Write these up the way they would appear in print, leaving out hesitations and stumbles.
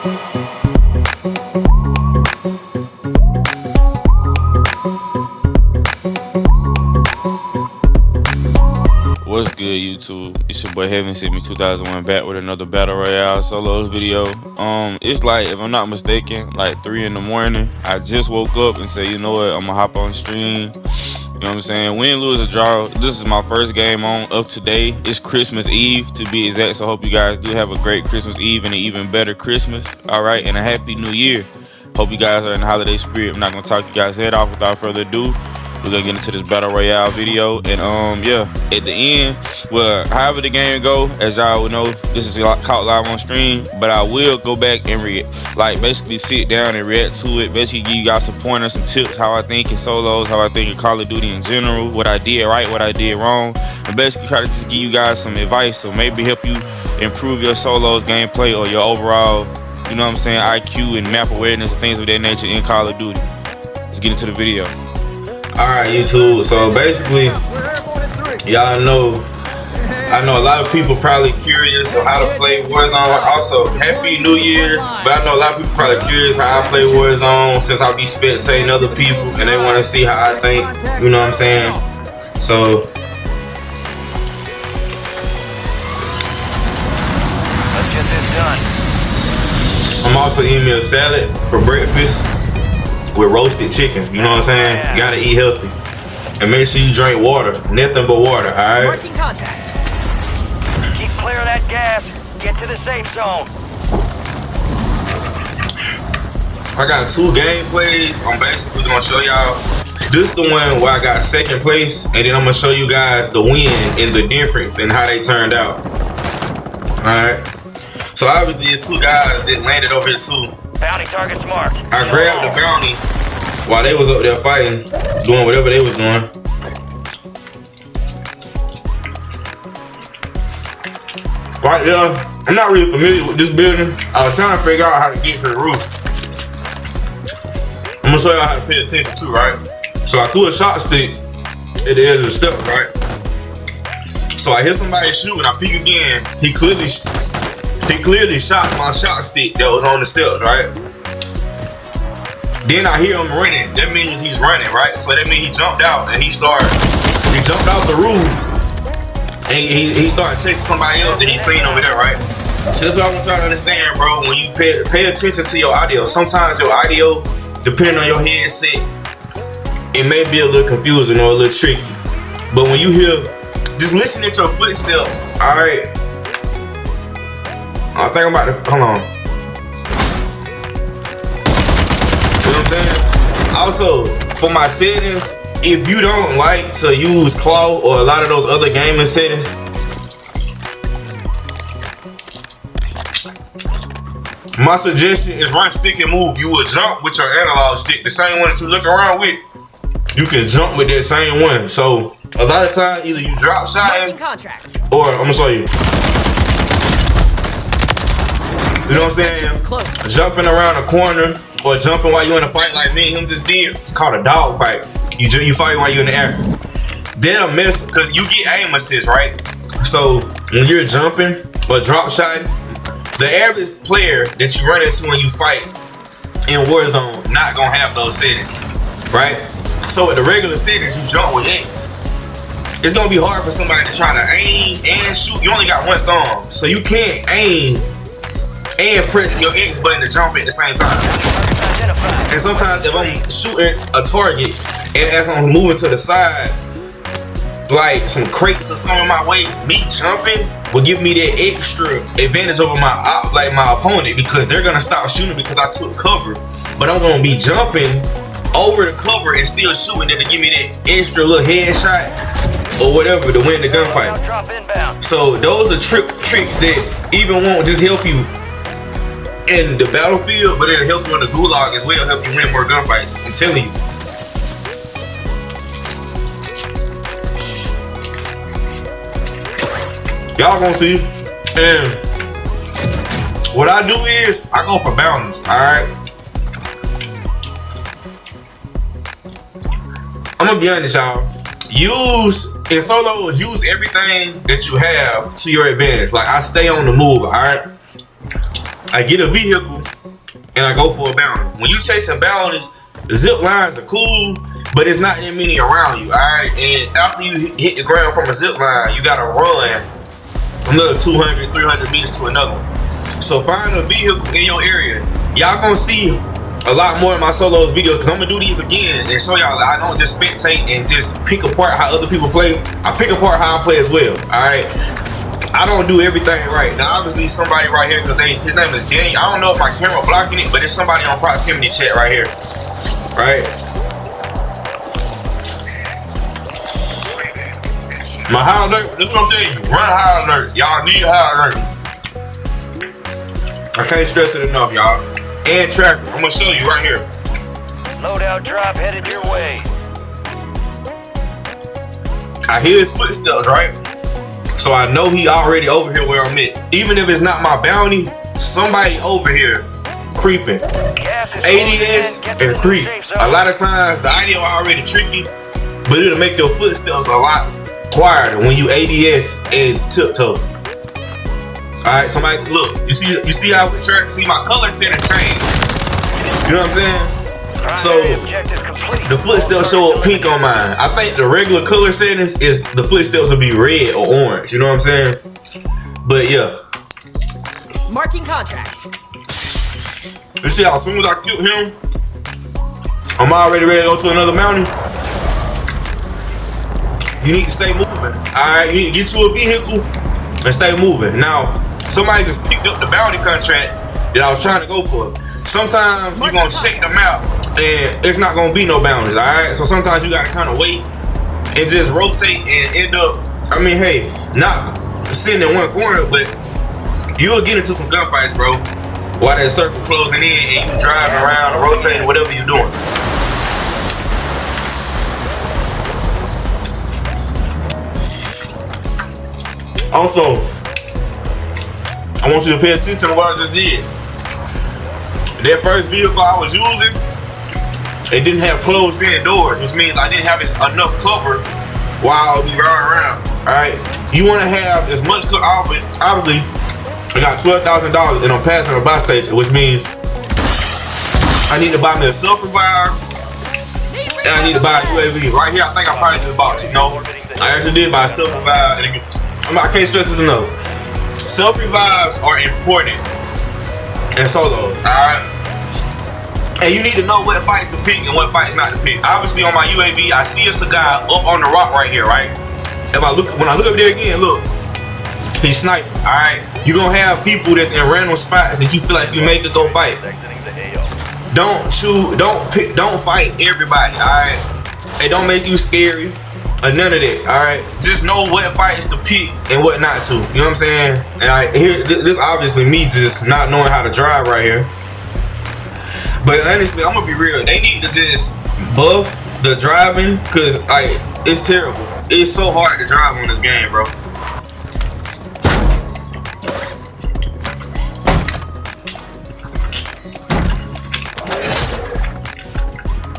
What's good, YouTube? It's your boy Heaven Sent Me 2001 back with another Battle Royale solos video. It's like, if I'm not mistaken, like 3 in the morning. I just woke up and said, you know what, I'm gonna hop on stream. You know what I'm saying? Win, lose, or draw. This is my first game on of today. It's Christmas Eve to be exact. So I hope you guys do have a great Christmas Eve and an even better Christmas. Alright, and a happy new year. Hope you guys are in the holiday spirit. I'm not gonna talk you guys head off without further ado. We're gonna get into this battle royale video, and yeah, at the end, well, however the game go, as y'all would know, this is caught live on stream, but I will go back and basically sit down and react to it, basically give you guys some pointers, some tips, how I think in solos, how I think in Call of Duty in general, what I did right, what I did wrong, and basically try to just give you guys some advice, so maybe help you improve your solos gameplay or your overall, you know what I'm saying, IQ and map awareness and things of that nature in Call of Duty. Let's get into the video. Alright, YouTube, so basically, y'all know, I know a lot of people probably curious on how to play Warzone. Also, Happy New Year's, but I know a lot of people probably curious how I play Warzone since I'll be spectating other people and they want to see how I think, you know what I'm saying? So, let's get this done. I'm also eating me a salad for breakfast with roasted chicken, you know what I'm saying? You gotta eat healthy. And make sure you drink water, nothing but water, alright? Marking contact. Keep clear of that gas. Get to the safe zone. I got 2 gameplays. I'm basically gonna show y'all. This is the one where I got 2nd place, and then I'm gonna show you guys the win and the difference and how they turned out. Alright. So obviously there's 2 guys that landed over here too. Bounty targets marked. I grabbed the bounty while they was up there fighting, doing whatever they was doing. Right there, I'm not really familiar with this building. I was trying to figure out how to get to the roof. I'm gonna show y'all how to pay attention too, right? So I threw a shot stick at the edge of the steps, right? So I hear somebody shooting, I peek again. He clearly shot my shot stick that was on the steps, right? Then I hear him running. That means he's running, right? So that means he jumped out and he jumped out the roof and he started chasing somebody else that he seen over there, right? So that's what I want y'all to understand, bro. When you pay attention to your audio, sometimes your audio, depending on your headset, it may be a little confusing or a little tricky. But when you hear, just listen at your footsteps, all right? I think I'm about to, hold on. You know what I'm saying? Also, for my settings, if you don't like to use claw or a lot of those other gaming settings, my suggestion is run stick and move. You will jump with your analog stick, the same one that you look around with. You can jump with that same one. So a lot of times, either you drop shotting, or I'm gonna show you. You know what I'm saying? Jumping around a corner or jumping while you're in a fight like me and him just did. It's called a dog fight. You fight while you're in the air. That'll miss because you get aim assist, right? So when you're jumping or drop shotting, the average player that you run into when you fight in Warzone not gonna have those settings, right? So with the regular settings, you jump with X. It's gonna be hard for somebody to try to aim and shoot. You only got one thumb, so you can't aim and press your X button to jump at the same time. And sometimes if I'm shooting a target and as I'm moving to the side, like some crates or something my way, me jumping will give me that extra advantage over my opponent, because they're gonna stop shooting because I took cover. But I'm gonna be jumping over the cover and still shooting it to give me that extra little headshot or whatever to win the gunfight. So those are tricks that even won't just help you in the battlefield, but it'll help you in the gulag as well, help you win more gunfights. I'm telling you. Y'all gonna see. And what I do is I go for bounties, alright? I'm gonna be honest, y'all. In solos, use everything that you have to your advantage. Like, I stay on the move, alright? I get a vehicle and I go for a bounty. When you chasing bounties, zip lines are cool, but it's not that many around you, alright? And after you hit the ground from a zip line, you gotta run another 200, 300 meters to another one. So find a vehicle in your area. Y'all gonna see a lot more of my solos videos, because I'm gonna do these again and show y'all that I don't just spectate and just pick apart how other people play. I pick apart how I play as well, alright? I don't do everything right. Now obviously somebody right here, because his name is Daniel. I don't know if my camera blocking it, but it's somebody on proximity chat right here. Right? My high alert, this is what I'm telling you. Run high alert. Y'all need high alert. I can't stress it enough, y'all. And tracker. I'm gonna show you right here. Loadout drop headed your way. I hear his footsteps, right? So I know he already over here where I'm at. Even if it's not my bounty, somebody over here creeping. ADS and creep. A lot of times the audio already tricky, but it'll make your footsteps a lot quieter when you ADS and tiptoe. Alright, somebody look, you see how we track, see my color settings change. You know what I'm saying? So the footsteps show up pink on mine. I think the regular color settings is the footsteps will be red or orange, you know what I'm saying? But yeah. Marking contract. You see how as soon as I killed him, I'm already ready to go to another mountain. You need to stay moving. Alright, you need to get you a vehicle and stay moving. Now, somebody just picked up the bounty contract that I was trying to go for. Sometimes you're gonna check the map and it's not gonna be no bounties, alright? So sometimes you gotta kinda wait and just rotate and end up, I mean, hey, not sitting in one corner, but you'll get into some gunfights, bro. While that circle closing in and you driving around or rotating, whatever you're doing. Also, I want you to pay attention to what I just did. That first vehicle I was using, it didn't have closed in doors, which means I didn't have enough cover while I'll be riding around. Alright? You want to have as much cover. Obviously, I got $12,000 and I'm passing a buy station, which means I need to buy me a self-revive and I need to buy a UAV. Right here, I think I probably just bought two. No, I actually did buy a self-revive. I can't stress this enough. Self-revives are important in solos, alright? And you need to know what fights to pick and what fights not to pick. Obviously on my UAV, I see it's a guy up on the rock right here, right? When I look up there again, look. He's sniping, alright? You're gonna have people that's in random spots that you feel like you make it go fight. Don't fight everybody, alright? It don't make you scary or none of that, alright? Just know what fights to pick and what not to. You know what I'm saying? And this obviously me just not knowing how to drive right here. But honestly, I'm gonna be real. They need to just buff the driving, cause like it's terrible. It's so hard to drive on this game, bro.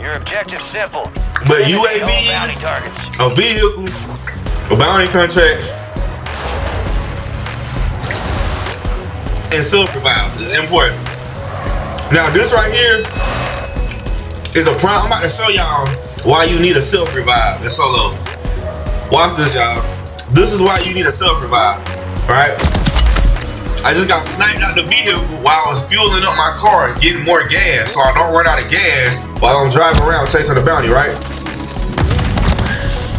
Your objective's simple. But UAVs, a vehicle, a bounty contracts, and self-revives is important. Now this right here is a prime. I'm about to show y'all why you need a self-revive in solos. Watch this, y'all. This is why you need a self-revive, right? I just got sniped out the vehicle while I was fueling up my car and getting more gas so I don't run out of gas while I'm driving around chasing the bounty, right?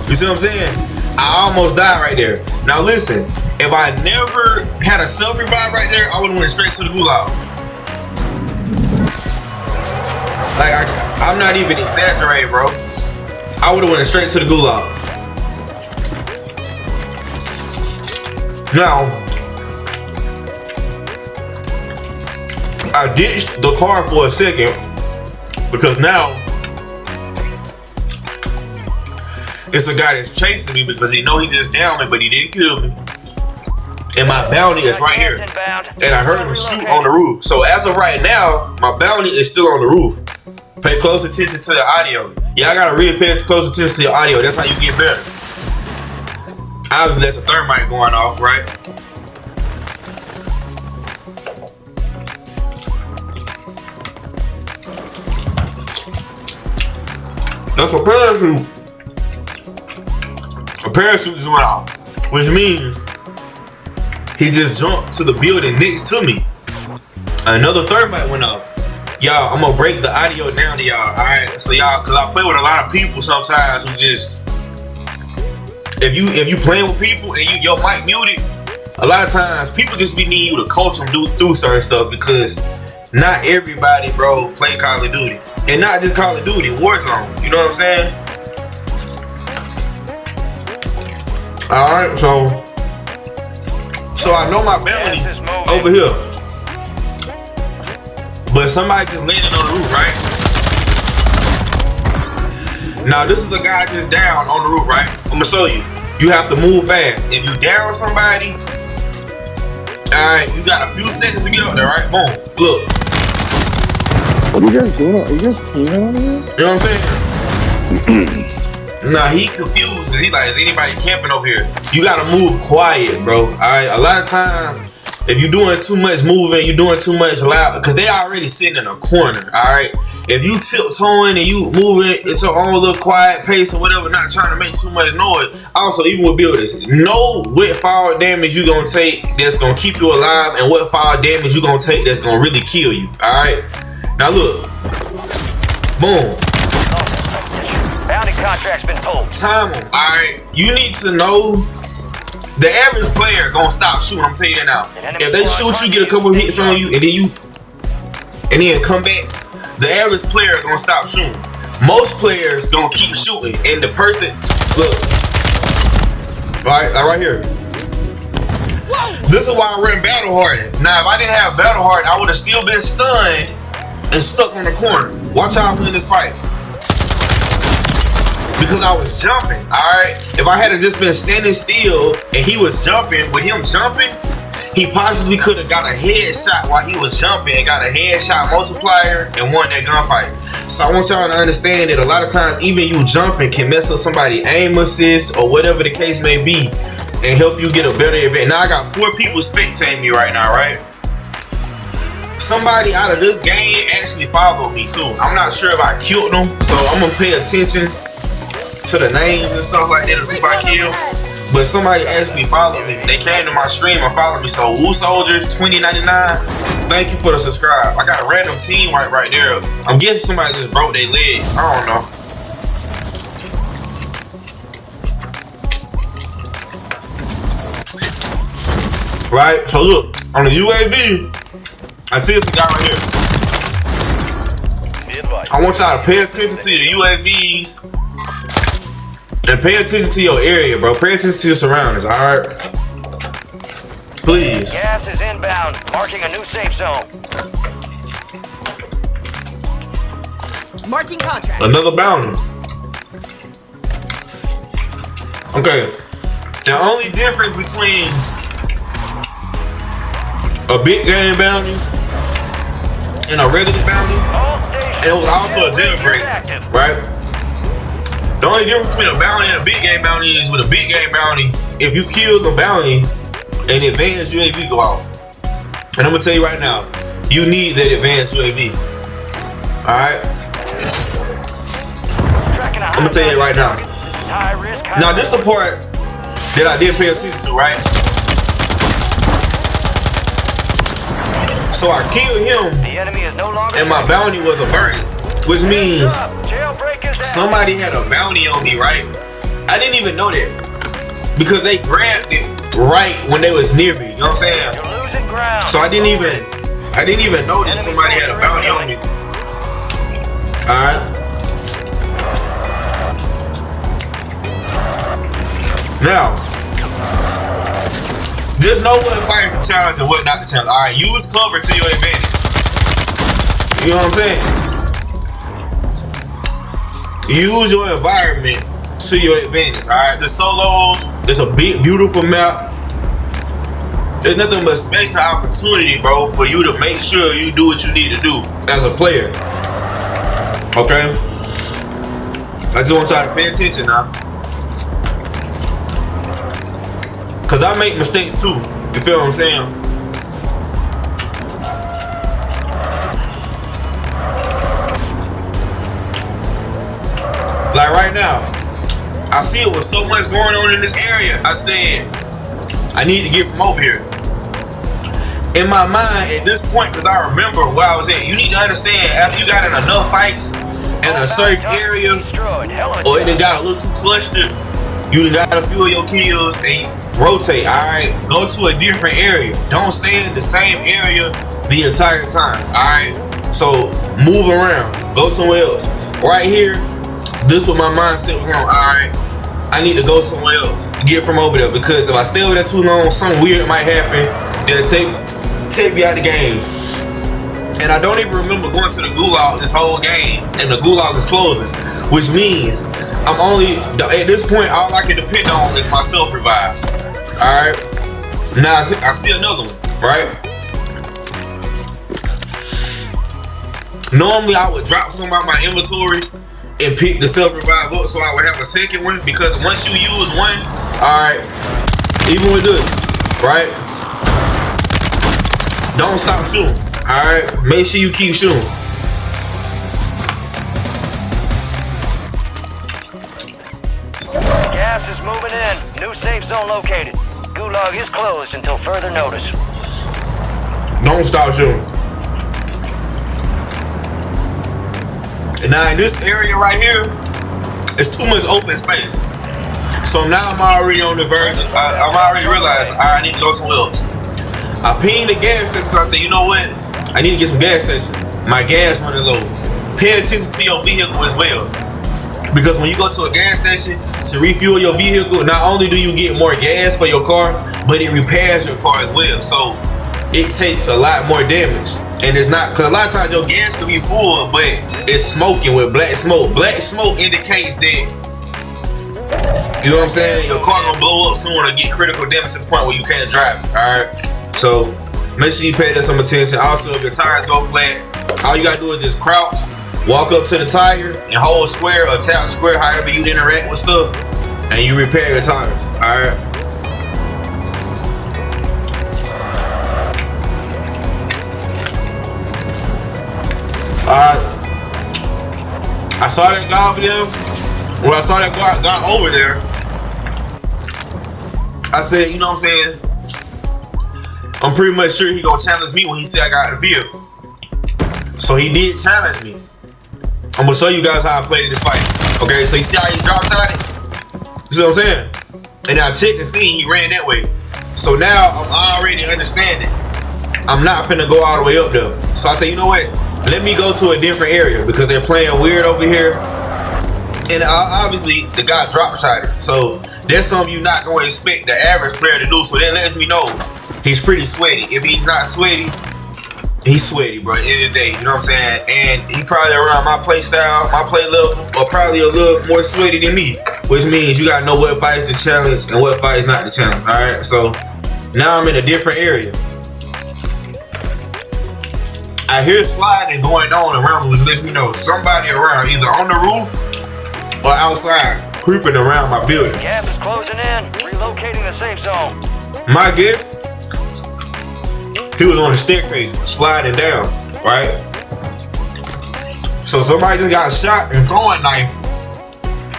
You see what I'm saying? I almost died right there. Now listen, if I never had a self-revive right there, I would've went straight to the gulag. Like, I'm not even exaggerating, bro. I would've went straight to the gulag. Now, I ditched the car for a second because now it's a guy that's chasing me because he know he just downed me, but he didn't kill me. And my bounty is right here. And I heard him shoot on the roof. So as of right now, my bounty is still on the roof. Pay close attention to the audio. Yeah, I gotta really pay close attention to your audio. That's how you get better. Obviously, that's a thermite going off, right? That's a parachute. A parachute just went off, which means he just jumped to the building next to me. Another thermite went off. Y'all, I'm gonna break the audio down to y'all, alright? So y'all, cause I play with a lot of people sometimes who just, if you playing with people and your mic muted, a lot of times people just be needing you to coach them through certain stuff, because not everybody, bro, play Call of Duty. And not just Call of Duty, Warzone, you know what I'm saying? Alright, so I know my bounty over here. But somebody just landed on the roof, right? Now this is a guy just down on the roof, right? I'm gonna show you. You have to move fast. If you down somebody, alright, you got a few seconds to get up there, right? Boom. Look. What are you guys doing? Are you guys teaming on here? You know what I'm saying? Nah, he confused because he like, is anybody camping over here? You gotta move quiet, bro. Alright, a lot of times, if you're doing too much moving, you're doing too much loud, because they already sitting in a corner, alright? If you tiptoeing and you moving at your own little quiet pace or whatever, not trying to make too much noise. Also, even with builders, know what fire damage you gonna take that's gonna keep you alive, and what fire damage you gonna take that's gonna really kill you, alright? Now look, boom. Bounty contract's been pulled. Time them, alright? You need to know the average player gonna stop shooting, I'm telling you that now. If they shoot you, get a couple hits on you, and then come back, the average player gonna stop shooting. Most players gonna keep shooting, and the person, look, right here. This is why I run battle hardened. Now, if I didn't have battle hardened, I would have still been stunned and stuck on the corner. Watch how I win this fight. Because I was jumping, alright? If I had just been standing still and he was jumping, with him jumping, he possibly could have got a headshot while he was jumping and got a headshot multiplier and won that gunfight. So I want y'all to understand that a lot of times, even you jumping can mess up somebody's aim assist or whatever the case may be and help you get a better event. Now I got 4 people spectating me right now, right? Somebody out of this game actually followed me too. I'm not sure if I killed them, so I'm gonna pay attention to the names and stuff like that if I kill. But somebody actually followed me. They came to my stream and followed me. So Woo Soldiers 2099, thank you for the subscribe. I got a random team right there. I'm guessing somebody just broke their legs. I don't know. Right, so look, on the UAV, I see this guy right here. I want y'all to pay attention to your UAVs and pay attention to your area, bro. Pay attention to your surroundings, alright? Please. Gas is inbound, marking a new safe zone. Marking contract. Another bounty. Okay. The only difference between a big game bounty and a regular bounty, and it was also a jailbreak, right? The only difference between a bounty and a big game bounty is with a big game bounty, if you kill the bounty, an advanced UAV go out. And I'm gonna tell you right now, you need that advanced UAV. Alright? I'm gonna tell you right now. Now this is the part that I did pay attention to, right? So I killed him and my bounty was averted, which means somebody had a bounty on me, right? I didn't even know that because they grabbed it right when they was near me, you know what I'm saying? So I didn't even know that somebody had a bounty on me. Alright. Now, just know what fighting for challenge and what not to challenge. Alright, use cover to your advantage. You know what I'm saying? Use your environment to your advantage. Alright, the solos, it's a big, beautiful map. There's nothing but space and opportunity, bro, for you to make sure you do what you need to do as a player. Okay? I just want y'all to pay attention now. Cause I make mistakes too. You feel what I'm saying? Like right now, I see it with so much going on in this area. I said, I need to get from over here. In my mind, at this point, because I remember where I was at, you need to understand, after you got in enough fights in a certain area, or it done got a little too clustered, you done got a few of your kills, and rotate, alright? Go to a different area. Don't stay in the same area the entire time, alright? So, move around. Go somewhere else. Right here, this is what my mindset was on, alright? I need to go somewhere else. Get from over there, because if I stay over there too long, something weird might happen. Then take me out of the game. And I don't even remember going to the gulag this whole game, and the gulag is closing, which means I'm only, at this point, all I can depend on is my self-revive. Alright? Now I see another one, right? Normally I would drop some out my inventory and pick the self-revive up so I would have a second one, because once you use one, alright, even with this, right? Don't stop shooting, alright? Make sure you keep shooting. Gas is moving in. New safe zone located. Gulag is closed until further notice. Don't stop shooting. And now in this area right here, it's too much open space. So now I'm already on the verge. I'm already realizing I need to go somewhere else. I pinged the gas station because I said, you know what? I need to get some gas station. My gas running low. Pay attention to your vehicle as well. Because when you go to a gas station to refuel your vehicle, not only do you get more gas for your car, but it repairs your car as well. So it takes a lot more damage. And it's not, because a lot of times your gas can be full, but it's smoking with black smoke. Black smoke indicates that, you know what I'm saying, your car gonna blow up soon or get critical damage to the point where you can't drive it, alright? So make sure you pay that some attention. Also, if your tires go flat, all you gotta do is just crouch, walk up to the tire, and hold square or tap square, however you interact with stuff, and you repair your tires, alright? I saw that guy over there. When I saw that guy over there, I said, you know what I'm saying? I'm pretty much sure he gonna challenge me when he said I got the vehicle. So he did challenge me. I'm gonna show you guys how I played in this fight. Okay, so you see how he drop shot it? You see what I'm saying? And I checked the scene, he ran that way. So now I'm already understanding. I'm not finna go all the way up there. So I said, you know what? Let me go to a different area because they're playing weird over here. And obviously, the guy drop shot it. So that's something you're not going to expect the average player to do. So that lets me know he's pretty sweaty. If he's not sweaty, he's sweaty, bro. At the end of the day, you know what I'm saying? And he probably around my play style, my play level, or probably a little more sweaty than me. Which means you got to know what fight is the challenge and what fight is not the challenge. All right? So now I'm in a different area. I hear sliding going on around me, which lets me know somebody around, either on the roof or outside, creeping around my building. Gas is closing in. Relocating the safe zone. My guess, he was on the staircase, sliding down, right? So somebody just got shot and throwing knife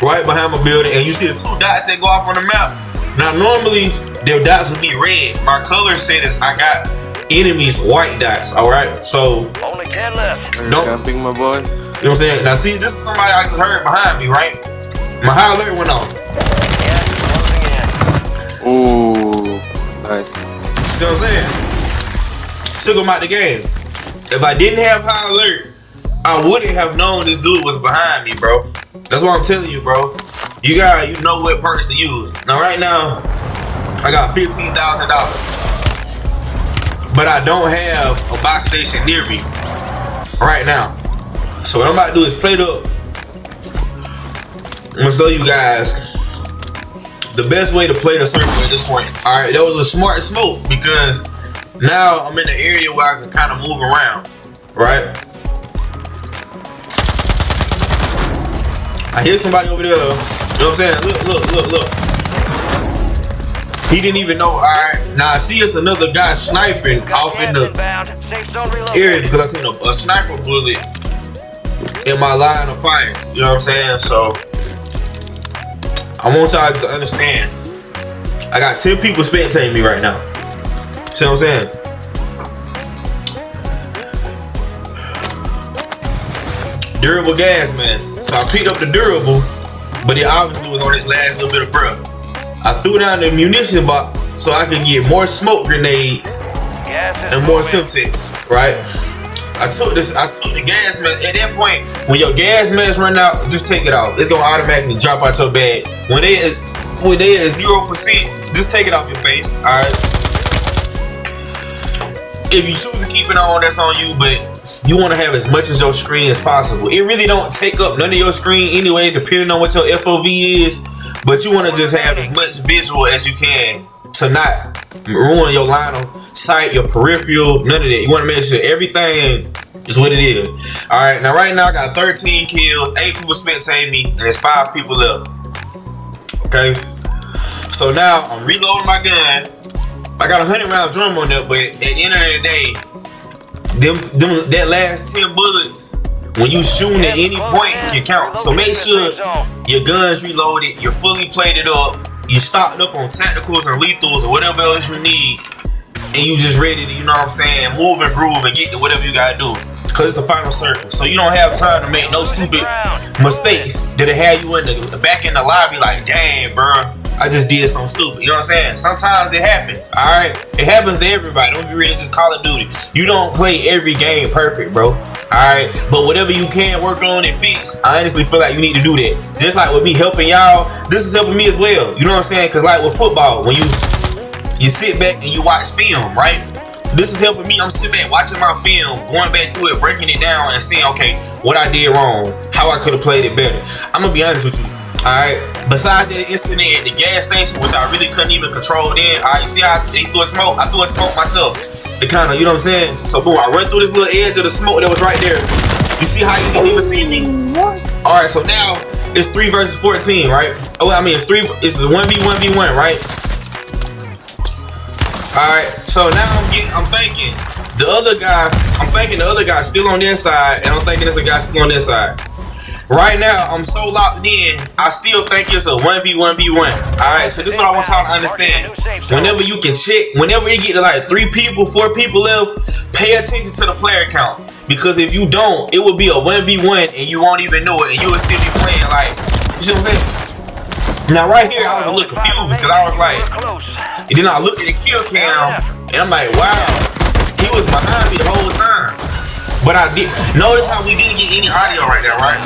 right behind my building, and you see the two dots that go off on the map. Now normally, their dots would be red. My color said is I got enemies white dots, alright? So only 10 left. Don't camping, my boy. You know what I'm saying? Now see, this is somebody I just heard behind me, right? My high alert went off. Gas is closing in. Ooh, nice. See what I'm saying? Took him out the game. If I didn't have high alert, I wouldn't have known this dude was behind me, bro. That's what I'm telling you, bro. You know what perks to use. Now right now, I got $15,000. But I don't have a box station near me right now. So what I'm about to do is plate up. I'm gonna show you guys the best way to play the circle at this point. Alright, that was a smart smoke because now I'm in the area where I can kind of move around. Right? I hear somebody over there. You know what I'm saying? Look. He didn't even know. Alright, now I see it's another guy sniping off in the area because I seen a sniper bullet in my line of fire. You know what I'm saying? So I want y'all to understand. I got 10 people spectating me right now. See what I'm saying? Durable gas mask. So I picked up the durable, but it obviously was on this last little bit of breath. I threw down the munition box so I could get more smoke grenades and more Semtex, right? I took the gas mask. At that point, when your gas mask run out, just take it off. It's gonna automatically drop out your bag. When they at 0%, just take it off your face. Alright. If you choose to keep it on, that's on you, but you want to have as much as your screen as possible. It really don't take up none of your screen anyway, depending on what your FOV is. But you want to just have as much visual as you can to not ruin your line of sight, your peripheral, none of that. You want to make sure everything is what it is. Alright, now right now I got 13 kills, 8 people spectating me, and there's 5 people left. Okay? So now I'm reloading my gun. I got a 100-round drum on there, but at the end of the day, that last 10 bullets, when you shooting at any point, can count. So make sure your gun's reloaded, you're fully plated up, you stocked up on tacticals and lethals or whatever else you need, and you just ready to, you know what I'm saying, move and groove and get to whatever you gotta do. Because it's the final circle. So you don't have time to make no stupid mistakes that'll have you in the back in the lobby like, dang, bro, I just did something stupid. You know what I'm saying? Sometimes it happens, alright? It happens to everybody. Don't be ready to just Call of Duty. You don't play every game perfect, bro. Alright? But whatever you can work on and fix, I honestly feel like you need to do that. Just like with me helping y'all, this is helping me as well. You know what I'm saying? Because like with football, when you sit back and you watch film, right? This is helping me. I'm sitting back watching my film, going back through it, breaking it down and seeing, okay, what I did wrong, how I could have played it better. I'm going to be honest with you. Alright, besides that incident at the gas station, which I really couldn't even control then, alright, you see how they threw a smoke? I threw a smoke myself. It kind of, you know what I'm saying? So boom, I run through this little edge of the smoke that was right there. You see how you didn't even see me? Alright, so now it's 3 versus 14, right? Oh, I mean, it's the 1v1v1, right? Alright, so now I'm thinking the other guy's still on their side, and I'm thinking there's a guy still on their side. Right now, I'm so locked in, I still think it's a 1v1v1. Alright, so this is what I want y'all to understand. Whenever you can check, whenever you get to like 3 people, 4 people left, pay attention to the player count. Because if you don't, it will be a 1v1 and you won't even know it, and you will still be playing like, you see what I'm saying? Now right here, I was a little confused, because I was like, and then I looked at the kill cam, and I'm like, wow, he was behind me the whole time. But I did, notice how we didn't get any audio right there, right?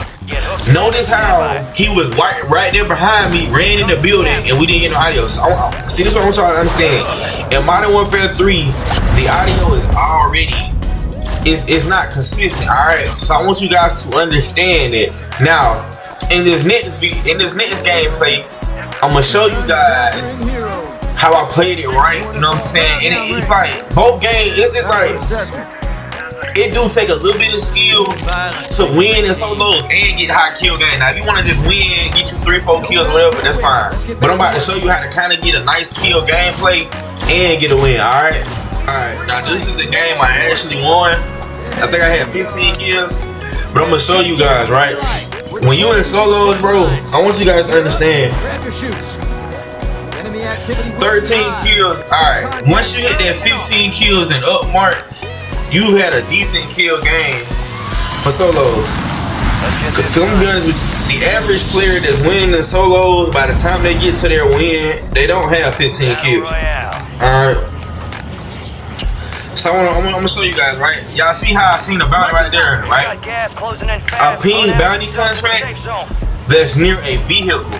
Notice how he was right there behind me, ran in the building, and we didn't get no audio. So, see, this is what I want y'all to understand. In Modern Warfare 3, the audio is already, it's not consistent, alright? So I want you guys to understand it. Now, in this next gameplay, I'm going to show you guys how I played it right, you know what I'm saying? And it's like, both games, it's just like, it do take a little bit of skill to win in solos and get high kill game. Now, if you want to just win, get you 3-4 kills or whatever, that's fine. But I'm about to show you how to kind of get a nice kill gameplay and get a win, alright? Alright, now this is the game I actually won. I think I had 15 kills. But I'm going to show you guys, right? When you in solos, bro, I want you guys to understand. 13 kills, alright. Once you hit that 15 kills and up mark, you had a decent kill game for solos. Cause I'm be honest with you, the average player that's winning in solos, by the time they get to their win, they don't have 15 kills. Alright. So I'm gonna show you guys, right? Y'all see how I seen a bounty right there, right? I pinged bounty contracts that's near a vehicle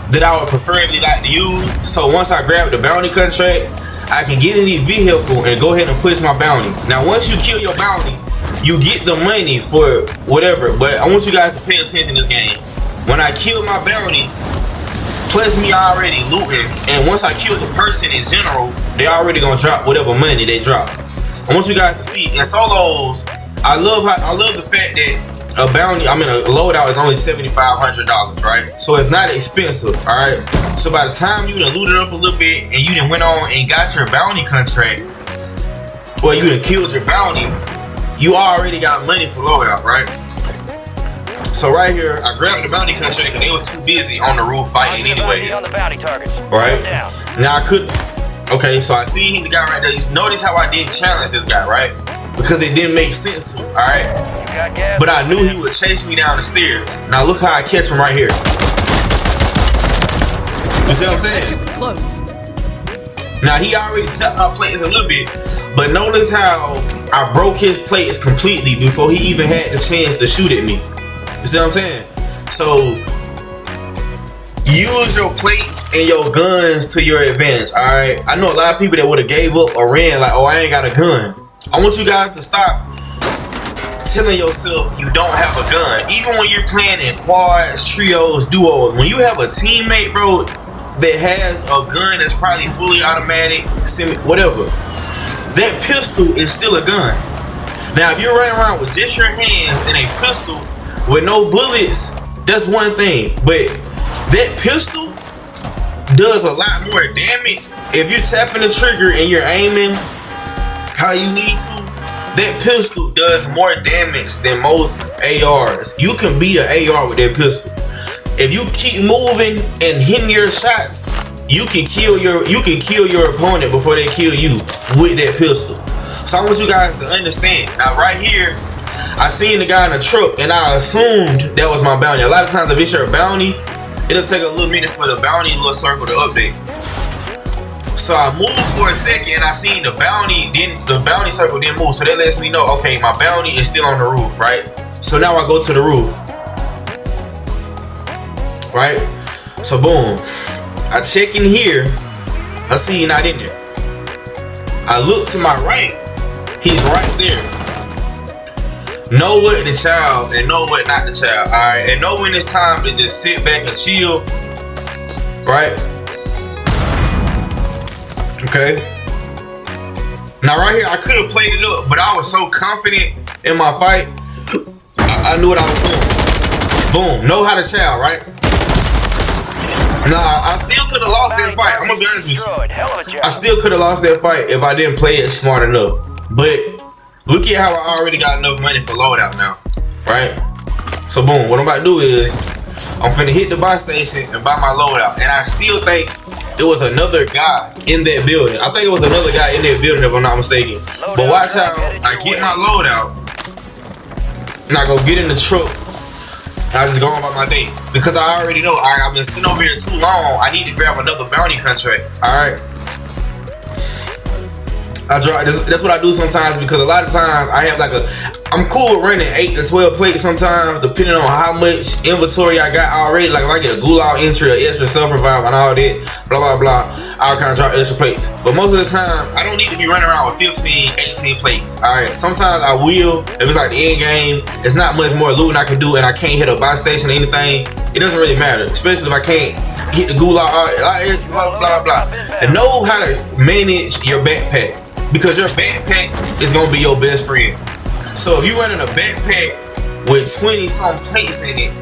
that I would preferably like to use. So once I grab the bounty contract, I can get in the vehicle and go ahead and push my bounty. Now, once you kill your bounty, you get the money for whatever. But I want you guys to pay attention to this game. When I kill my bounty, plus me already looting, and once I kill the person in general, they already gonna drop whatever money they drop. I want you guys to see in solos. I love the fact that a bounty, I mean a loadout is only $7,500, right? So it's not expensive, all right? So by the time you done looted up a little bit and you done went on and got your bounty contract, or you done killed your bounty, you already got money for loadout, right? So right here, I grabbed the bounty contract because they was too busy on the roof fighting anyways. On the bounty targets. Right? Down. Now I could. Okay, so I see the guy right there. Notice how I didn't challenge this guy, right? Because it didn't make sense to him, all right? You got gas? But I knew he would chase me down the stairs. Now look how I catch him right here. You see what I'm saying? Close. Now he already tapped my plates a little bit, but notice how I broke his plates completely before he even had the chance to shoot at me. You see what I'm saying? So use your plates and your guns to your advantage. All right. I know a lot of people that would have gave up or ran like, oh, I ain't got a gun. I want you guys to stop telling yourself you don't have a gun. Even when you're playing in quads, trios, duos, when you have a teammate, bro, that has a gun that's probably fully automatic, semi, whatever, that pistol is still a gun. Now, if you're running around with just your hands and a pistol with no bullets, that's one thing. But that pistol does a lot more damage if you're tapping the trigger and you're aiming how you need to. That pistol does more damage than most ARs. You can beat an AR with that pistol. If you keep moving and hitting your shots, you can kill your opponent before they kill you with that pistol. So I want you guys to understand. Now right here, I seen the guy in the truck and I assumed that was my bounty. A lot of times if it's your bounty, it'll take a little minute for the bounty little circle to update. So I moved for a second and I seen the bounty circle didn't move. So that lets me know, okay, my bounty is still on the roof, right? So now I go to the roof. Right? So boom. I check in here. I see you're not in there. I look to my right. He's right there. Know what the child and know what not the child. Alright. And know when it's time to just sit back and chill. Right? Okay. Now right here I could have played it up, but I was so confident in my fight. I knew what I was doing. Boom. Know how to child, right? Nah, I still could have lost that fight. I'm gonna be honest with you. I still could have lost that fight if I didn't play it smart enough. But look at how I already got enough money for loadout now, right? So boom, what I'm about to do is I'm finna hit the buy station and buy my loadout. And I still think it was another guy in that building. I think it was another guy in that building if I'm not mistaken. But watch how I get my loadout and I go get in the truck. I just go on about my day because I already know I've been sitting over here too long. I need to grab another bounty contract. All right. That's what I do sometimes because a lot of times I have I'm cool with running 8 to 12 plates sometimes depending on how much inventory I got already. Like if I get a gulag entry, an extra self-revive and all that, blah, blah, blah, I'll kind of drop extra plates. But most of the time, I don't need to be running around with 15, 18 plates. All right, sometimes I will. If it's like the end game, it's not much more looting I can do and I can't hit a buy station or anything. It doesn't really matter, especially if I can't hit the gulag, blah, blah, blah. And know how to manage your backpack. Because your backpack is gonna be your best friend. So if you running a backpack with 20 some plates in it,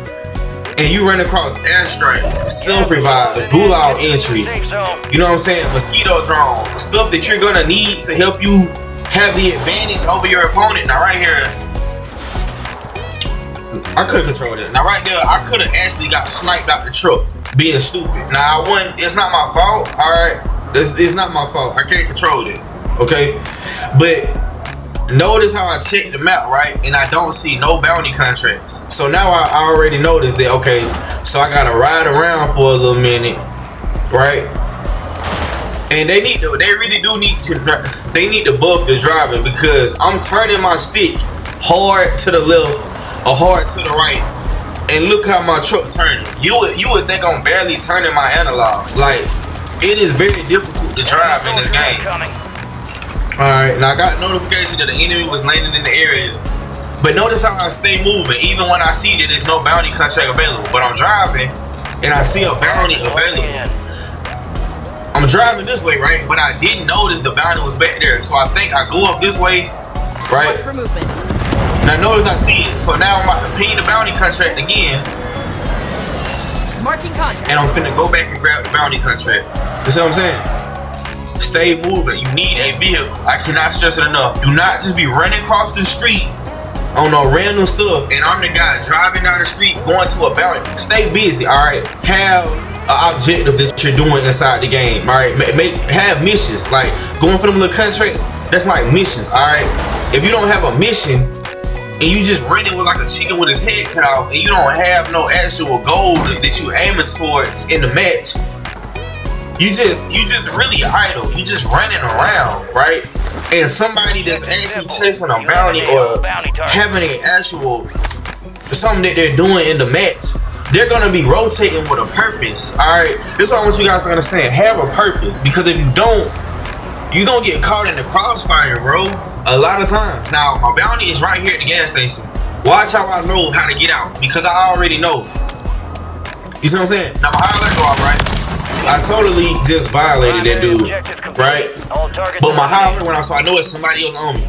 and you run across airstrikes, self-revives, gulag entries, you know what I'm saying, mosquito drone, stuff that you're gonna need to help you have the advantage over your opponent. Now right here, I couldn't control it. Now right there, I could have actually got sniped out the truck being stupid. Now I won. It's not my fault. All right, it's not my fault. I can't control it. Okay, but notice how I checked the map, right? And I don't see no bounty contracts. So now I already noticed that, okay, so I gotta ride around for a little minute, right? And they really do need to buff the driving because I'm turning my stick hard to the left or hard to the right. And look how my truck turning. You would think I'm barely turning my analog. Like, it is very difficult to drive in this game. Alright, now I got notification that the enemy was landing in the area. But notice how I stay moving, even when I see that there's no bounty contract available. But I'm driving, and I see a bounty available. I'm driving this way, right? But I didn't notice the bounty was back there. So I think I go up this way, right? Now notice I see it. So now I'm about to ping the bounty contract again. Marking contract. And I'm finna go back and grab the bounty contract. You see what I'm saying? Stay moving. You need a vehicle. I cannot stress it enough. Do not just be running across the street on no random stuff, and I'm the guy driving down the street going to a bounty. Stay busy, all right. Have an objective that you're doing inside the game, all right. Have missions like going for them little contracts. That's like missions, all right. If you don't have a mission and you just running with like a chicken with his head cut off, and you don't have no actual goal that you aiming towards in the match, you just really idle. You just running around, right? And somebody that's actually chasing a bounty or having an actual something that they're doing in the match, they're gonna be rotating with a purpose. Alright, this is what I want you guys to understand. Have a purpose, because if you don't, you're gonna get caught in the crossfire, bro. A lot of times. Now, my bounty is right here at the gas station. Watch how I know how to get out, because I already know. You see what I'm saying? Now my highlight go off, right? I totally just violated that dude, right? But my highlight went off, so I know it's somebody else on me.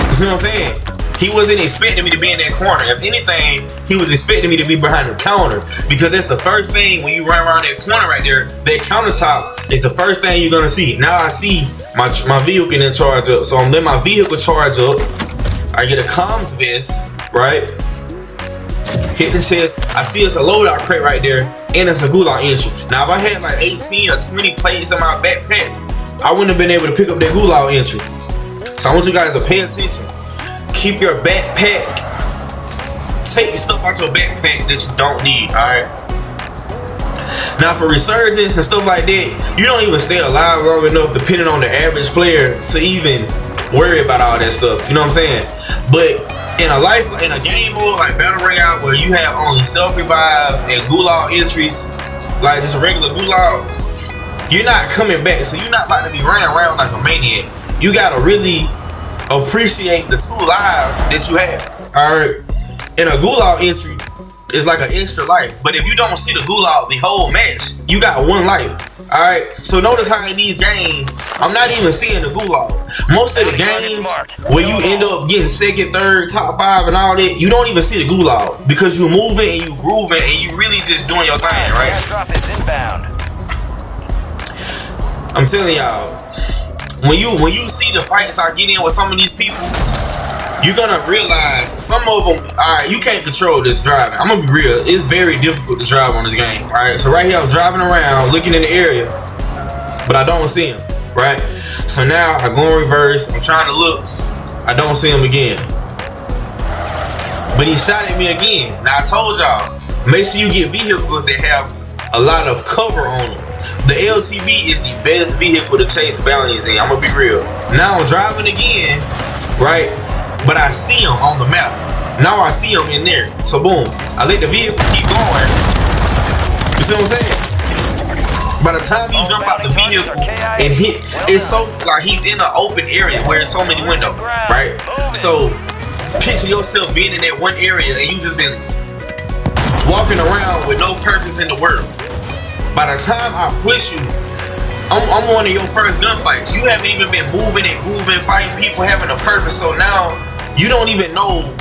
You see what I'm saying? He wasn't expecting me to be in that corner. If anything, he was expecting me to be behind the counter, because that's the first thing when you run around that corner right there. That countertop is the first thing you're gonna see. Now I see my vehicle getting charged up, so I'm letting my vehicle charge up. I get a comms vest, right? Hit the chest. I see it's a loadout crate right there, and it's a gulag entry. Now, if I had like 18 or 20 plates in my backpack, I wouldn't have been able to pick up that gulag entry. So I want you guys to pay attention. Keep your backpack. Take stuff out your backpack that you don't need. All right. Now, for resurgence and stuff like that, you don't even stay alive long enough, depending on the average player, to even worry about all that stuff. You know what I'm saying? But in a game mode like Battle Royale, where you have only self revives and gulag entries, like just regular gulag, you're not coming back. So you're not about to be running around like a maniac. You gotta really appreciate the 2 lives that you have. All right. In a gulag entry, it's like an extra life. But if you don't see the gulag the whole match, you got 1 life. Alright, so notice how in these games, I'm not even seeing the gulag. Most of the games where you end up getting 2nd, 3rd, top 5 and all that, you don't even see the gulag, because you're moving and you grooving and you really just doing your thing, right? I'm telling y'all, when you see the fights I get in with some of these people, you're gonna realize some of them, alright, you can't control this driving. I'm gonna be real, it's very difficult to drive on this game, alright? So right here, I'm driving around, looking in the area, but I don't see him, right? So now, I go in reverse, I'm trying to look, I don't see him again. But he shot at me again. Now, I told y'all, make sure you get vehicles that have a lot of cover on them. The LTV is the best vehicle to chase bounties in, I'm gonna be real. Now, I'm driving again, right? But I see him on the map. Now I see him in there. So boom, I let the vehicle keep going. You see what I'm saying? By the time you jump out the vehicle and hit, it's so like he's in an open area where there's so many windows, right? So picture yourself being in that one area and you just been walking around with no purpose in the world. By the time I push you, I'm one of your first gunfights. You haven't even been moving and grooving, fighting people, having a purpose. So now you don't even know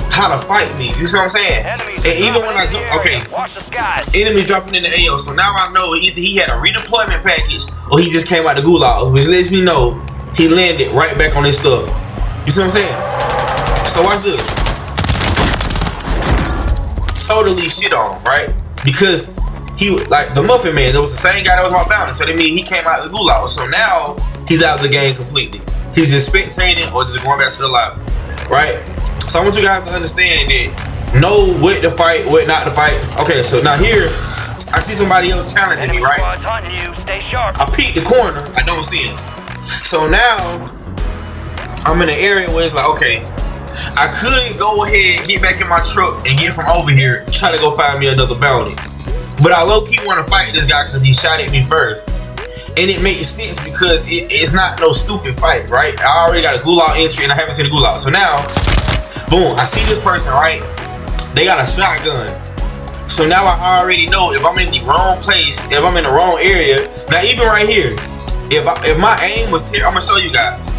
how to fight me. You see what I'm saying? And even when I jump, okay, enemy dropping in the AO. So now I know either he had a redeployment package or he just came out the gulag, which lets me know he landed right back on his stuff. You see what I'm saying? So watch this. Totally shit on him, right? Because he was like the Muffin Man. That was the same guy that was my bounty. So that means he came out of the gulag. So now he's out of the game completely. He's just spectating or just going back to the lobby, right? So I want you guys to understand that know what to fight, what not to fight. Okay, so now here I see somebody else challenging me, right? I peek the corner, I don't see him. So now I'm in an area where it's like, okay, I could go ahead, get back in my truck and get from over here, try to go find me another bounty. But I low-key want to fight this guy because he shot at me first. And it makes sense because it's not no stupid fight, right? I already got a gulag entry and I haven't seen a gulag. So now, boom, I see this person, right? They got a shotgun. So now I already know if I'm in the wrong place, if I'm in the wrong area. Now even right here, if my aim was terrible, I'm going to show you guys.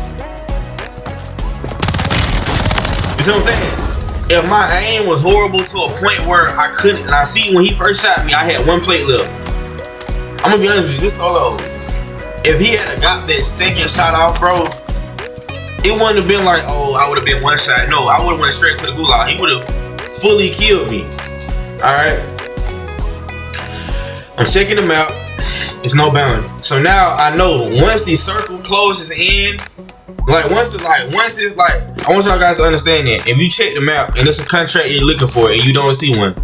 You see what I'm saying? If my aim was horrible to a point where I couldn't, and I see when he first shot me, I had 1 plate left. I'm gonna be honest with you, this solos. If he had got that second shot off, bro, it wouldn't have been like, oh, I would have been one shot. No, I would have went straight to the gulag. He would have fully killed me. All right. I'm checking them out. It's no bounty. So now I know once the circle closes in, I want y'all guys to understand that if you check the map and it's a contract you're looking for and you don't see one,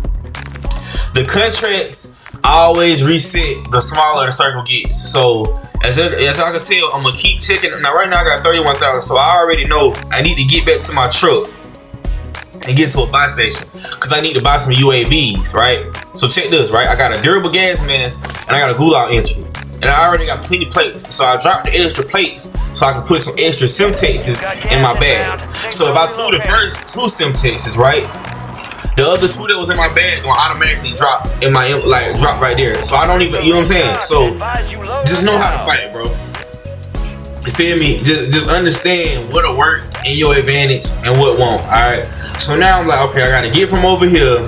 the contracts always reset the smaller the circle gets. So as y'all can tell, I'm gonna keep checking. Now right now I got 31,000, so I already know I need to get back to my truck and get to a buy station because I need to buy some UAVs, right? So check this, right? I got a durable gas mask and I got a gulag entry. And I already got plenty plates, so I dropped the extra plates so I can put some extra Semtexes in my bag. So if I threw the first 2 Semtexes, right, the other 2 that was in my bag will automatically drop in my drop right there. So I don't even, you know what I'm saying? So just know how to fight, bro. You feel me? Just understand what'll work in your advantage and what won't. All right. So now I'm like, okay, I gotta get from over here.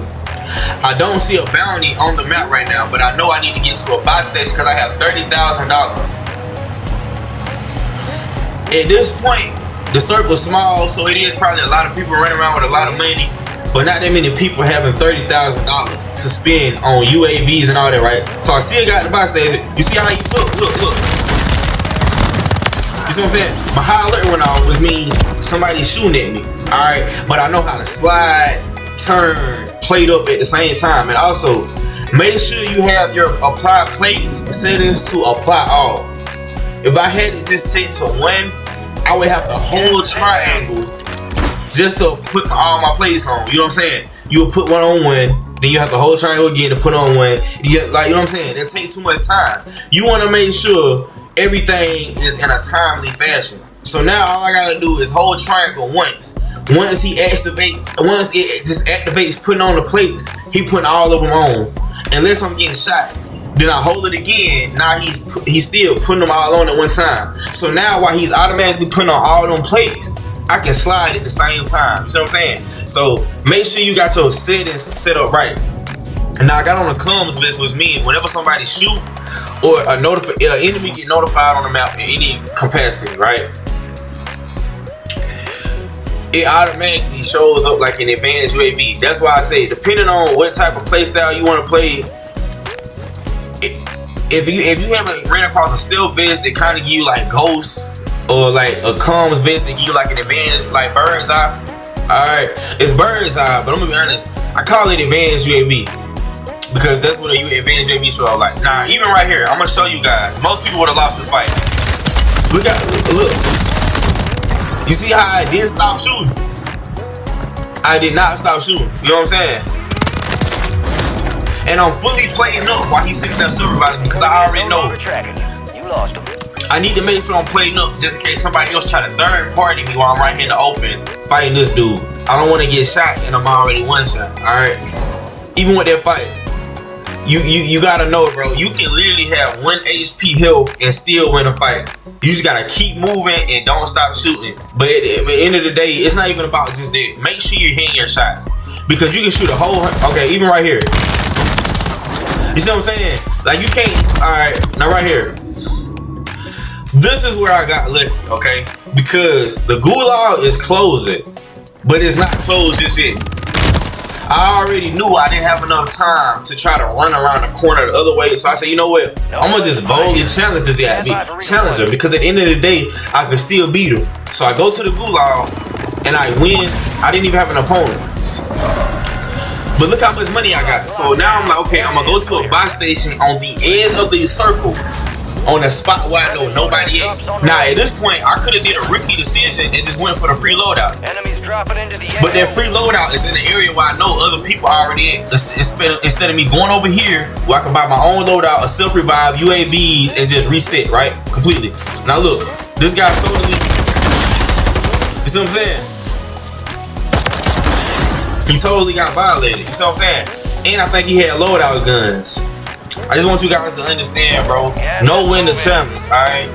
I don't see a bounty on the map right now, but I know I need to get to a buy station because I have $30,000. At this point, the circle's small, so it is probably a lot of people running around with a lot of money, but not that many people having $30,000 to spend on UAVs and all that, right? So I see a guy at the buy station. You see how he look. You see what I'm saying? My high alert went off, which means somebody's shooting at me. All right, but I know how to slide, turn, plate up at the same time. And also make sure you have your apply plates settings to apply all. If I had it just set to 1, I would have the whole triangle just to put all my plates on. You know what I'm saying? You would put one on 1, then you have the whole triangle again to put on 1. You know what I'm saying? That takes too much time. You want to make sure everything is in a timely fashion. So now all I gotta do is hold triangle once. Once it just activates putting on the plates, he putting all of them on. Unless I'm getting shot, then I hold it again. Now he's still putting them all on at one time. So now while he's automatically putting on all them plates, I can slide at the same time. You see what I'm saying? So make sure you got your settings set up right. And now I got on the comms list, which means whenever somebody shoot or an enemy get notified on the map in any capacity, right? It automatically shows up like an advanced UAV. That's why I say, depending on what type of play style you want to play, if you haven't ran across a stealth vest that kind of give you like ghosts, or like a comms vest that give you like an advanced, like bird's eye. Alright, it's bird's eye, but I'm gonna be honest, I call it advanced UAV because that's what a advanced UAV show up like. Nah, even right here, I'm gonna show you guys. Most people would have lost this fight. Look. You see how I didn't stop shooting? I did not stop shooting. You know what I'm saying? And I'm fully playing up while he's sitting there supervising because I already know. I need to make sure I'm playing up just in case somebody else try to third party me while I'm right here in the open fighting this dude. I don't want to get shot and I'm already one shot. Alright? Even with that fight, you gotta know, bro. You can literally have 1 HP health and still win a fight. You just gotta keep moving and don't stop shooting. But at the end of the day, it's not even about just that. Make sure you're hitting your shots because you can shoot a whole. Okay, even right here. You see what I'm saying? Like you can't. All right, now right here. This is where I got lucky. Okay, because the gulag is closing, but it's not closed just yet. I already knew I didn't have enough time to try to run around the corner the other way. So I said, you know what? I'm going to just boldly challenge this guy. Challenge him. Because at the end of the day, I can still beat him. So I go to the gulag and I win. I didn't even have an opponent. But look how much money I got. So now I'm like, okay, I'm going to go to a buy station on the edge of the circle. On a spot where I know nobody at. Now at this point, I could have did a rookie decision and just went for the free loadout. But that free loadout is in the area where I know other people are already at. Instead of me going over here where I can buy my own loadout, a self-revive, UAVs, and just reset, right? Completely. Now look, this guy totally, you see what I'm saying? He totally got violated, you see what I'm saying? And I think he had loadout guns. I just want you guys to understand, bro. Know when to challenge, alright?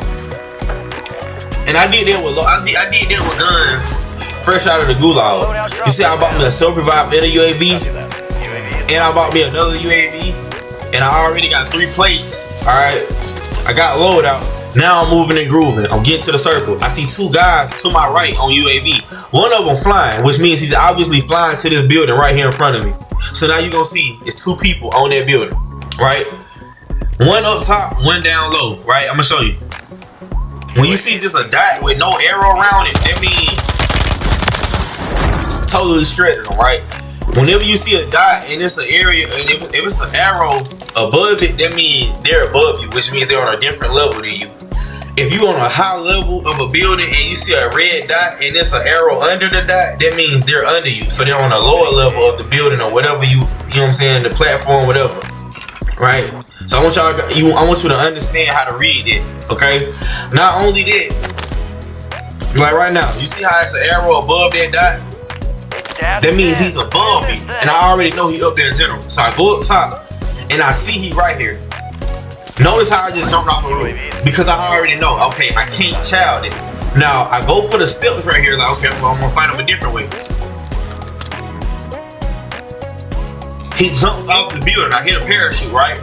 And I did that with guns fresh out of the gulag. You see, I bought me a self-revive and a UAV, and I bought me another UAV, and I already got 3 plates. Alright, I got loadout. Now I'm moving and grooving. I'm getting to the circle. I see 2 guys to my right on UAV. One of them flying, which means he's obviously flying to this building right here in front of me. So now you're gonna see it's 2 people on that building, right? One up top, one down low, right? I'm gonna show you. When you see just a dot with no arrow around it, that means it's totally shredded them, right? Whenever you see a dot and it's an area, and if it's an arrow above it, that means they're above you, which means they're on a different level than you. If you're on a high level of a building and you see a red dot and it's an arrow under the dot, that means they're under you. So they're on a lower level of the building or whatever you know what I'm saying, the platform, whatever, right? So I want you to understand how to read it, okay? Not only that, like right now, you see how it's an arrow above that dot? That means he's above me, and I already know he up there in general. So I go up top, and I see he right here. Notice how I just jumped off the roof, because I already know, okay, I can't child it. Now, I go for the steps right here, like, okay, I'm gonna find him a different way. He jumps off the building, I hit a parachute, right?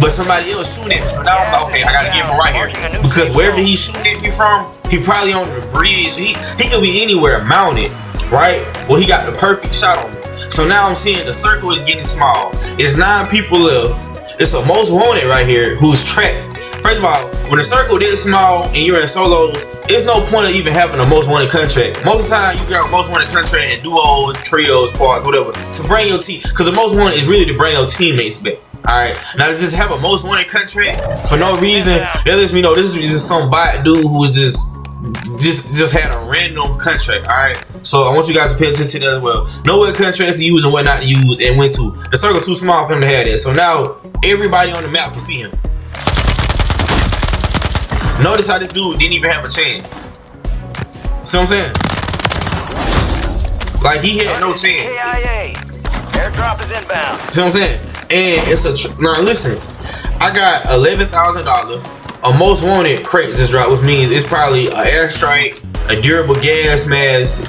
But somebody else shooting at me, so now I'm like, okay, I gotta get him right here. Because wherever he's shooting at me from, he probably on the bridge. He could be anywhere mounted, right? Well, he got the perfect shot on me. So now I'm seeing the circle is getting small. It's 9 people left. It's a most wanted right here who's trapped. First of all, when the circle is small and you're in solos, there's no point of even having a most wanted contract. Most of the time, you got a most wanted contract in duos, trios, quads, whatever, to bring your team. Because the most wanted is really to bring your teammates back. Alright, now to just have a most wanted contract for no reason, that lets me know this is just some bot dude who just had a random contract. Alright, so I want you guys to pay attention to that as well. Know what contracts to use and what not to use, and when to. The circle too small for him to have that. So now everybody on the map can see him. Notice how this dude didn't even have a chance. See what I'm saying? Like he had no chance. Airdrop is inbound. See what I'm saying? And it's now listen, I got $11,000. A most wanted crate just dropped, which means it's probably an airstrike, a durable gas mask,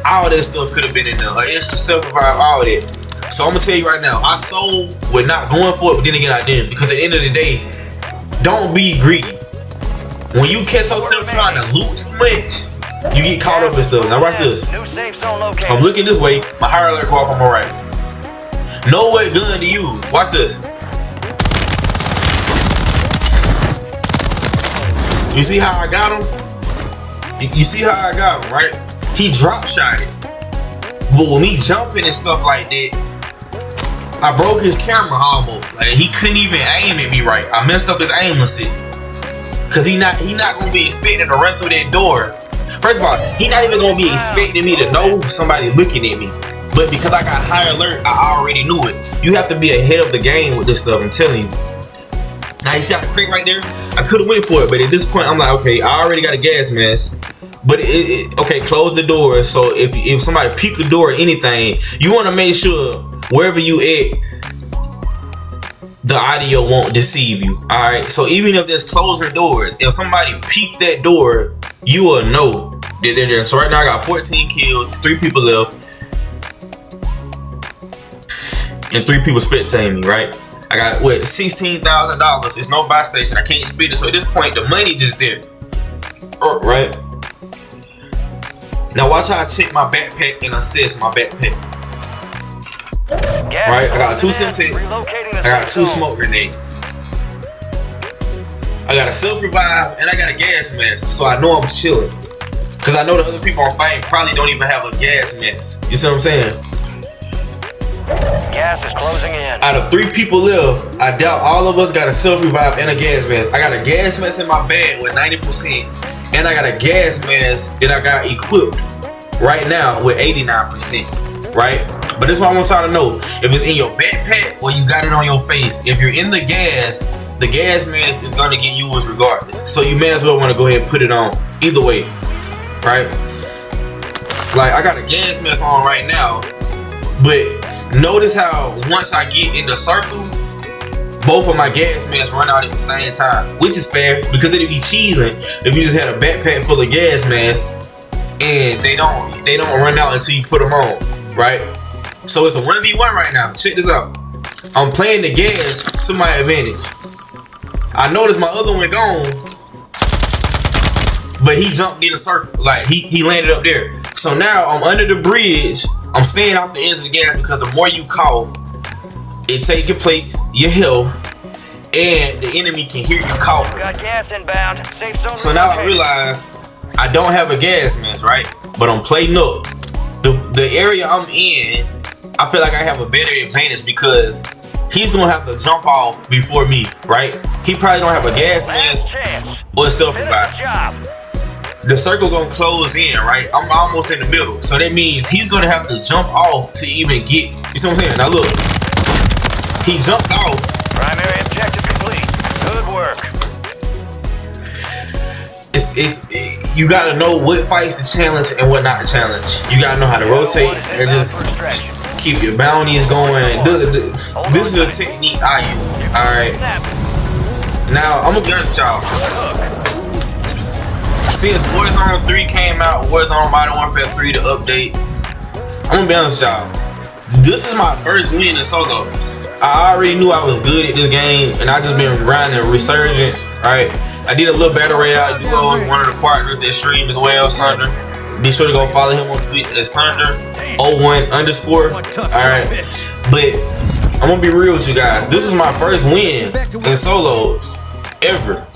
all that stuff could have been in there. An extra self-revive, all that. So I'm gonna tell you right now, I sold with not going for it, but then again I didn't. Because at the end of the day, don't be greedy. When you catch yourself trying to loot too much, you get caught up in stuff. Now watch this. I'm looking this way, my higher alert go off on my right. Know what gun to use. Watch this. You see how I got him? You see how I got him, right? He drop shot it. But with me jumping and stuff like that, I broke his camera almost. Like he couldn't even aim at me right. I messed up his aim assist. Cause he not gonna be expecting to run through that door. First of all, he not even gonna be expecting me to know somebody looking at me. But because I got high alert, I already knew it. You have to be ahead of the game with this stuff, I'm telling you. Now you see how the crate right there? I could have went for it, but at this point I'm like, okay, I already got a gas mask. But okay, close the door. So if somebody peek the door or anything, you want to make sure wherever you at, the audio won't deceive you. All right. So even if there's closing doors, if somebody peek that door, you will know that they're there. So right now I got 14 kills, 3 people left, and 3 people spectating me. Right. I got what, $16,000. It's no buy station. I can't spend it. So at this point, the money just there. Right. Now watch how I check my backpack and assess my backpack. Right, I got 2 Semtex, I got 2 smoke grenades, I got a self-revive, and I got a gas mask, so I know I'm chilling. Cause I know the other people I'm fighting probably don't even have a gas mask. You see what I'm saying? Gas is closing in. Out of 3 people left, I doubt all of us got a self-revive and a gas mask. I got a gas mask in my bag with 90%, and I got a gas mask that I got equipped right now with 89%, right? But this is what I want y'all to know. If it's in your backpack or you got it on your face, if you're in the gas mask is gonna get used regardless. So you may as well want to go ahead and put it on. Either way, right? Like I got a gas mask on right now, but notice how once I get in the circle, both of my gas masks run out at the same time, which is fair because it'd be cheesing if you just had a backpack full of gas masks and they don't run out until you put them on, right? So it's a 1v1 right now. Check this out. I'm playing the gas to my advantage. I noticed my other one gone, but he jumped in a circle. Like he landed up there. So now I'm under the bridge. I'm staying off the edge of the gas because the more you cough, it take your plates, your health, and the enemy can hear you coughing. Got gas inbound. Safe zone. So now I realize I don't have a gas mask, right? But I'm plating up. The area I'm in, I feel like I have a better advantage because he's gonna have to jump off before me, right? He probably don't have a gas mask or self-revive. The circle gonna close in, right? I'm almost in the middle, so that means he's gonna have to jump off to even get. You see what I'm saying? Now look, he jumped off. Primary objective complete. Good work. You gotta know what fights to challenge and what not to challenge. You gotta know how to rotate and just keep your bounties going. This is a technique I use. All right. Now I'm gonna be honest with y'all. Since Warzone 3 came out, Warzone Modern Warfare 3 the update, I'm gonna be honest with y'all. This is my first win in solos. I already knew I was good at this game, and I just been grinding Resurgence, right? I did a little battle royale duo with one of the partners that stream as well, Sunder. Be sure to go follow him on Twitch at Sunder01_. Alright. But I'm gonna be real with you guys. This is my first win in solos ever.